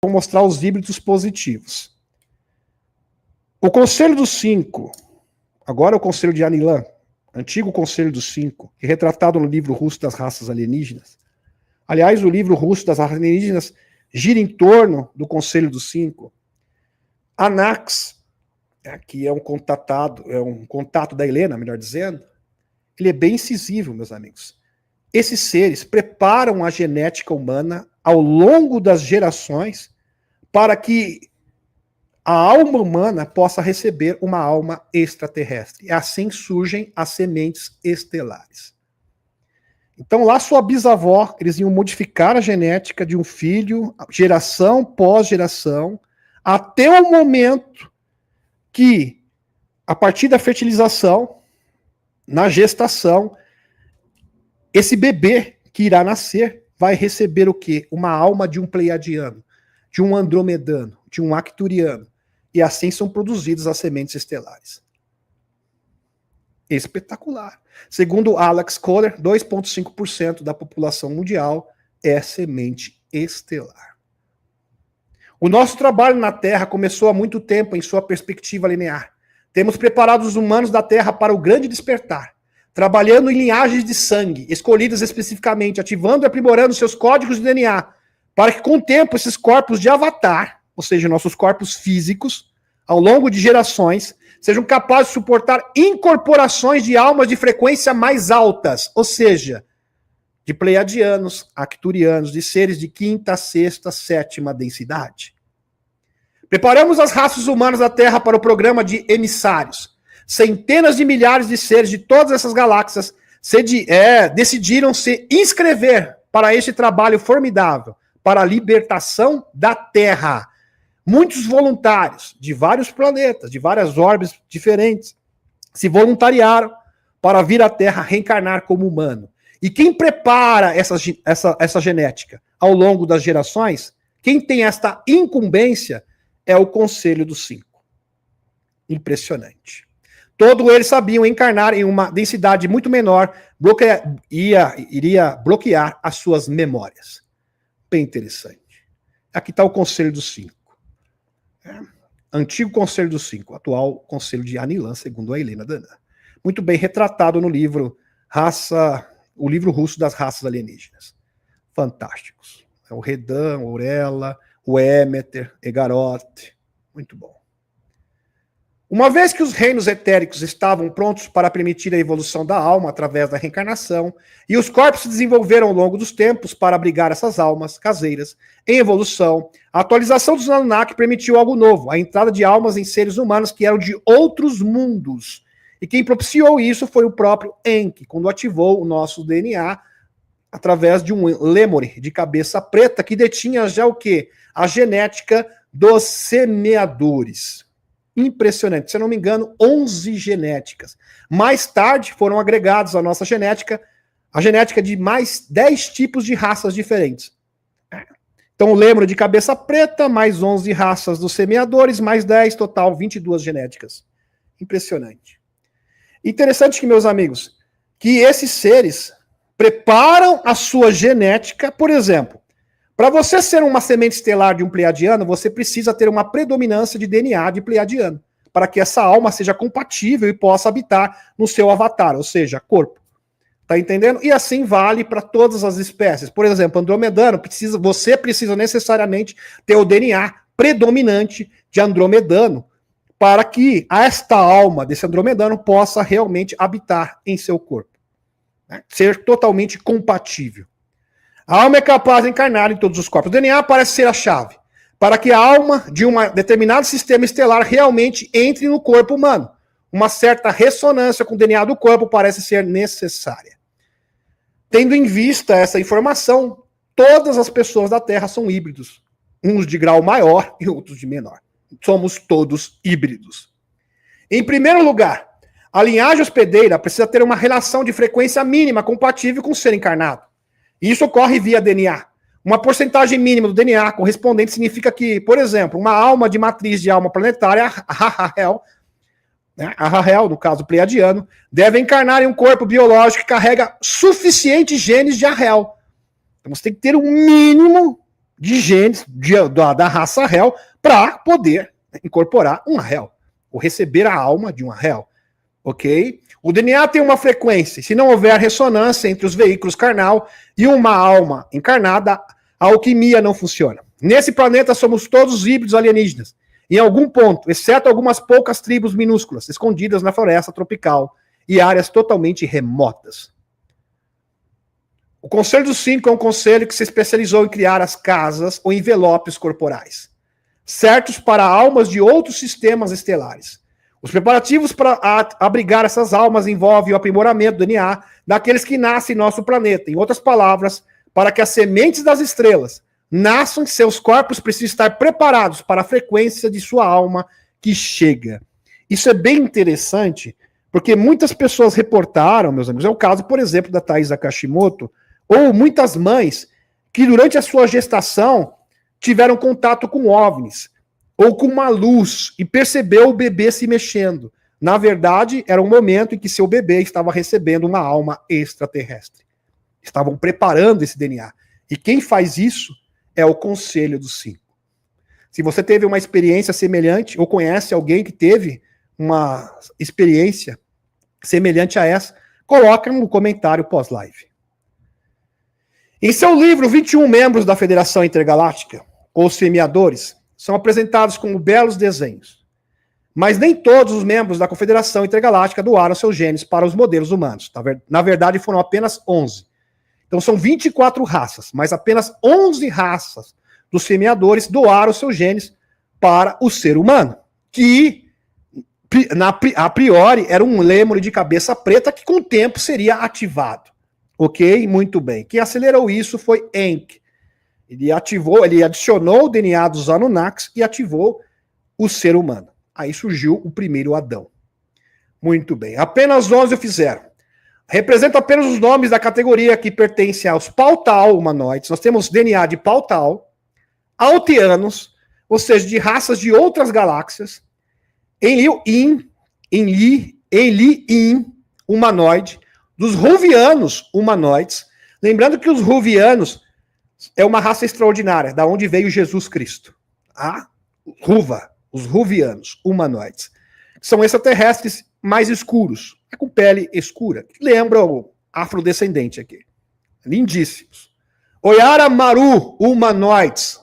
vou mostrar os híbridos positivos. O Conselho dos Cinco, agora é o Conselho de Anilan, antigo Conselho dos Cinco, que é retratado no livro russo das raças alienígenas. Aliás, o livro russo das raças alienígenas gira em torno do Conselho dos Cinco. Anax, que é um contato da Helena, melhor dizendo, ele é bem incisivo, meus amigos. Esses seres preparam a genética humana ao longo das gerações para que a alma humana possa receber uma alma extraterrestre. E assim surgem as sementes estelares. Então, lá sua bisavó, eles iam modificar a genética de um filho, geração pós geração, até o momento que, a partir da fertilização, na gestação, esse bebê que irá nascer vai receber o quê? Uma alma de um pleiadiano, de um andromedano, de um arcturiano. E assim são produzidas as sementes estelares. Espetacular. Segundo Alex Kohler, 2,5% da população mundial é semente estelar. O nosso trabalho na Terra começou há muito tempo em sua perspectiva linear. Temos preparado os humanos da Terra para o grande despertar, trabalhando em linhagens de sangue, escolhidas especificamente, ativando e aprimorando seus códigos de DNA, para que com o tempo esses corpos de avatar, ou seja, nossos corpos físicos, ao longo de gerações, sejam capazes de suportar incorporações de almas de frequência mais altas, ou seja, de pleiadianos, arcturianos, de seres de quinta, sexta, sétima densidade. Preparamos as raças humanas da Terra para o programa de emissários. Centenas de milhares de seres de todas essas galáxias decidiram se inscrever para este trabalho formidável, para a libertação da Terra. Muitos voluntários de vários planetas, de várias órbitas diferentes, se voluntariaram para vir à Terra reencarnar como humano. E quem prepara essa genética ao longo das gerações, quem tem esta incumbência é o Conselho dos Cinco. Impressionante. Todos eles sabiam encarnar em uma densidade muito menor, iria bloquear as suas memórias. Bem interessante. Aqui está o Conselho dos Cinco. Antigo Conselho dos Cinco, atual Conselho de Anilan, segundo a Helena Danã. Muito bem retratado no livro o livro russo das raças alienígenas. Fantásticos. O Redan, o Aurela, o Émeter, Egarote. Muito bom. Uma vez que os reinos etéricos estavam prontos para permitir a evolução da alma através da reencarnação, e os corpos se desenvolveram ao longo dos tempos para abrigar essas almas caseiras em evolução, a atualização dos Anunnaki permitiu algo novo, a entrada de almas em seres humanos que eram de outros mundos. E quem propiciou isso foi o próprio Enki, quando ativou o nosso DNA através de um Lemure de cabeça preta que detinha já o quê? A genética dos semeadores. Impressionante, se eu não me engano, 11 genéticas. Mais tarde foram agregados à nossa genética, a genética de mais 10 tipos de raças diferentes. Então, o Lemure de cabeça preta, mais 11 raças dos semeadores, mais 10, total 22 genéticas. Impressionante. Interessante que, meus amigos, que esses seres preparam a sua genética, por exemplo, para você ser uma semente estelar de um pleiadiano, você precisa ter uma predominância de DNA de pleiadiano, para que essa alma seja compatível e possa habitar no seu avatar, ou seja, corpo. Tá entendendo? E assim vale para todas as espécies. Por exemplo, andromedano, você precisa necessariamente ter o DNA predominante de andromedano, para que esta alma desse andromedano possa realmente habitar em seu corpo. Né? Ser totalmente compatível. A alma é capaz de encarnar em todos os corpos. O DNA parece ser a chave para que a alma de um determinado sistema estelar realmente entre no corpo humano. Uma certa ressonância com o DNA do corpo parece ser necessária. Tendo em vista essa informação, todas as pessoas da Terra são híbridos. Uns de grau maior e outros de menor. Somos todos híbridos. Em primeiro lugar, a linhagem hospedeira precisa ter uma relação de frequência mínima compatível com o ser encarnado. Isso ocorre via DNA. Uma porcentagem mínima do DNA correspondente significa que, por exemplo, uma alma de matriz de alma planetária, a Rahel, no caso pleiadiano, deve encarnar em um corpo biológico que carrega suficientes genes de Rahel. Então você tem que ter um mínimo de genes da raça Hell para poder incorporar uma Hell, ou receber a alma de uma Hell, ok? O DNA tem uma frequência, se não houver ressonância entre os veículos carnal e uma alma encarnada, a alquimia não funciona. Nesse planeta somos todos híbridos alienígenas, em algum ponto, exceto algumas poucas tribos minúsculas, escondidas na floresta tropical e áreas totalmente remotas. O Conselho dos Cinco é um conselho que se especializou em criar as casas ou envelopes corporais, certos para almas de outros sistemas estelares. Os preparativos para abrigar essas almas envolvem o aprimoramento do DNA daqueles que nascem em nosso planeta. Em outras palavras, para que as sementes das estrelas nasçam, seus corpos precisam estar preparados para a frequência de sua alma que chega. Isso é bem interessante, porque muitas pessoas reportaram, meus amigos, é o caso, por exemplo, da Thaisa Kashimoto, ou muitas mães que durante a sua gestação tiveram contato com OVNIs, ou com uma luz, e percebeu o bebê se mexendo. Na verdade, era um momento em que seu bebê estava recebendo uma alma extraterrestre. Estavam preparando esse DNA. E quem faz isso é o Conselho dos Cinco. Se você teve uma experiência semelhante, ou conhece alguém que teve uma experiência semelhante a essa, coloca no comentário pós-live. Em seu livro, 21 membros da Federação Intergaláctica, ou os Semeadores, são apresentados como belos desenhos. Mas nem todos os membros da Confederação Intergaláctica doaram seus genes para os modelos humanos. Na verdade, foram apenas 11. Então são 24 raças, mas apenas 11 raças dos semeadores doaram seus genes para o ser humano, que a priori era um lêmure de cabeça preta que com o tempo seria ativado. Ok? Muito bem. Quem acelerou isso foi Enki. Ele adicionou o DNA dos Anunnakis e ativou o ser humano. Aí surgiu o primeiro Adão. Muito bem. Apenas 11 o fizeram. Representa apenas os nomes da categoria que pertence aos Pautal humanoides. Nós temos DNA de Pautal, Altianos, ou seja, de raças de outras galáxias, Enlil-In, humanoide, dos Ruvianos humanoides. Lembrando que os Ruvianos é uma raça extraordinária, da onde veio Jesus Cristo. Os Ruvianos humanoides. São extraterrestres mais escuros, com pele escura. Lembra o afrodescendente aqui. Lindíssimos. Oyara Maru humanoides.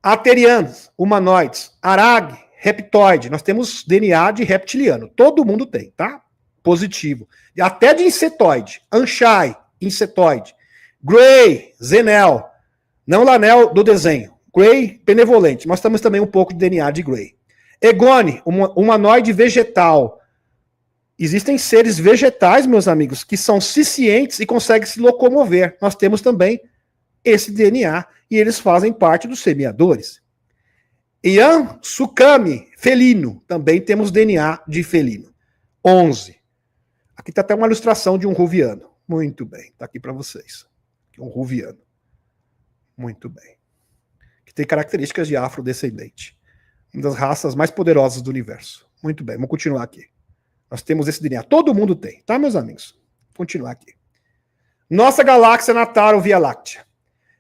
Aterianos humanoides. Arag, reptoide. Nós temos DNA de reptiliano. Todo mundo tem, tá? Positivo. E até de insetoide. Anshai, insetoide. Grey, Zenel. Não Lanel do desenho. Grey, benevolente. Nós temos também um pouco de DNA de Grey. Egone, humanoide vegetal. Existem seres vegetais, meus amigos, que são cientes e conseguem se locomover. Nós temos também esse DNA e eles fazem parte dos semeadores. Ian Sukami, felino. Também temos DNA de felino. 11. Aqui está até uma ilustração de um ruviano. Muito bem, está aqui para vocês. Um ruviano. Muito bem. Que tem características de afrodescendente. Uma das raças mais poderosas do universo. Muito bem, vamos continuar aqui. Nós temos esse DNA. Todo mundo tem, tá, meus amigos? Vou continuar aqui. Nossa galáxia natal, ou Via Láctea.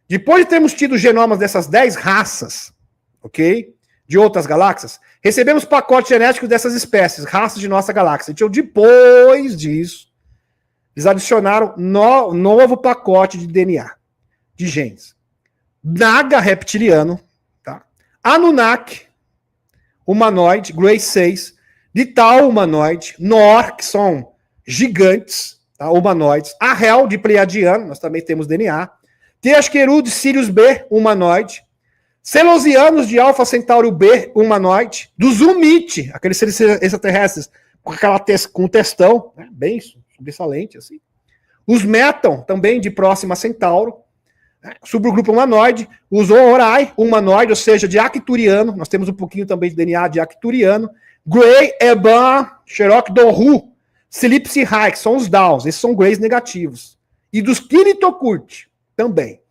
Depois de termos tido genomas dessas 10 raças, ok? De outras galáxias, recebemos pacotes genéticos dessas espécies, raças de nossa galáxia. Então, depois disso, eles adicionaram novo pacote de DNA, de genes. Naga reptiliano, tá? Anunnaki, humanoide, Grey 6, de Tal humanoide, Nor, que são gigantes, tá? Humanoides, Ahel de Pleiadiano, nós também temos DNA, Teasqueru de Sirius B, humanoide, Selosianos de Alpha Centauro B, humanoide, dos Umite, aqueles seres extraterrestres com um testão, né? Bem sobressalente, assim. Os Meton, também de Próxima Centauro, né? Subgrupo humanoide, os Orai, humanoide, ou seja, de Arcturiano, nós temos um pouquinho também de DNA de Arcturiano, Grey, Eban, Cherokee Doru, Silipsi High, que são os Downs, esses são Greys negativos. E dos Kiritokurt, também.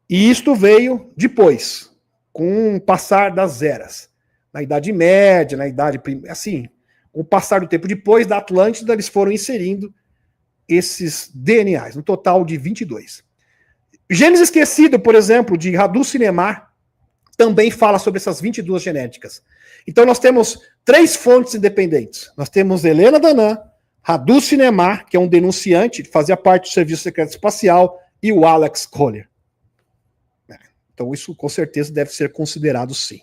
E isto veio depois, com o passar das eras. Na Idade Média, na Idade... Assim, com o passar do tempo depois da Atlântida, eles foram inserindo esses DNAs, um total de 22. Gênesis Esquecido, por exemplo, de Radu Sinemar, também fala sobre essas 22 genéticas. Então nós temos 3 fontes independentes. Nós temos Helena Danã, Radu Sinemar, que é um denunciante, fazia parte do Serviço Secreto Espacial, e o Alex Collier. Então isso com certeza deve ser considerado sim.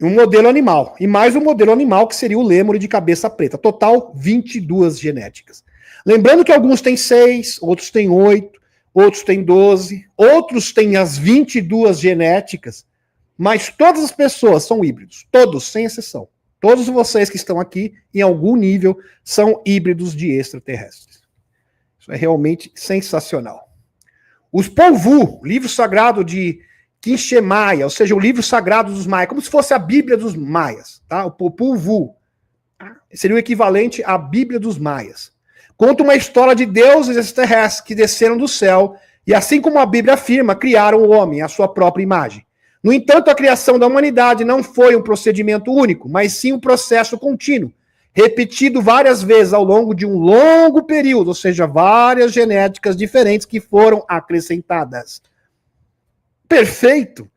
Um modelo animal. E mais um modelo animal que seria o lêmure de cabeça preta. Total, 22 genéticas. Lembrando que alguns têm 6, outros têm 8, outros têm 12, outros têm as 22 genéticas, mas todas as pessoas são híbridos. Todos, sem exceção. Todos vocês que estão aqui, em algum nível, são híbridos de extraterrestres. Isso é realmente sensacional. Os Polvu, livro sagrado de Quinche Maia, ou seja, o livro sagrado dos maias, como se fosse a Bíblia dos maias, tá? O Popol Vuh seria o equivalente à Bíblia dos maias. Conta uma história de deuses extraterrestres que desceram do céu e, assim como a Bíblia afirma, criaram o homem à sua própria imagem. No entanto, a criação da humanidade não foi um procedimento único, mas sim um processo contínuo, repetido várias vezes ao longo de um longo período, ou seja, várias genéticas diferentes que foram acrescentadas. Perfeito!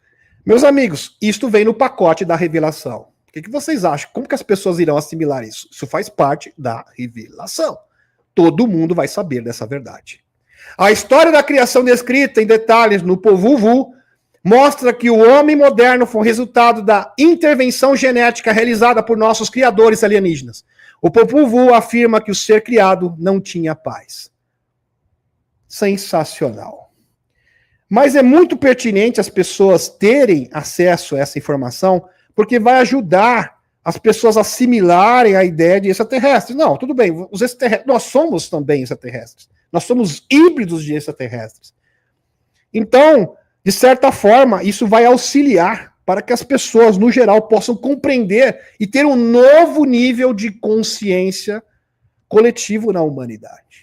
Meus amigos, isto vem no pacote da revelação. O que vocês acham? Como que as pessoas irão assimilar isso? Isso faz parte da revelação. Todo mundo vai saber dessa verdade. A história da criação descrita em detalhes no Popol Vuh mostra que o homem moderno foi resultado da intervenção genética realizada por nossos criadores alienígenas. O Popol Vuh afirma que o ser criado não tinha paz. Sensacional. Mas é muito pertinente as pessoas terem acesso a essa informação, porque vai ajudar as pessoas a assimilarem a ideia de extraterrestres. Não, tudo bem, os extraterrestres, nós somos também extraterrestres. Nós somos híbridos de extraterrestres. Então, de certa forma, isso vai auxiliar para que as pessoas, no geral, possam compreender e ter um novo nível de consciência coletivo na humanidade.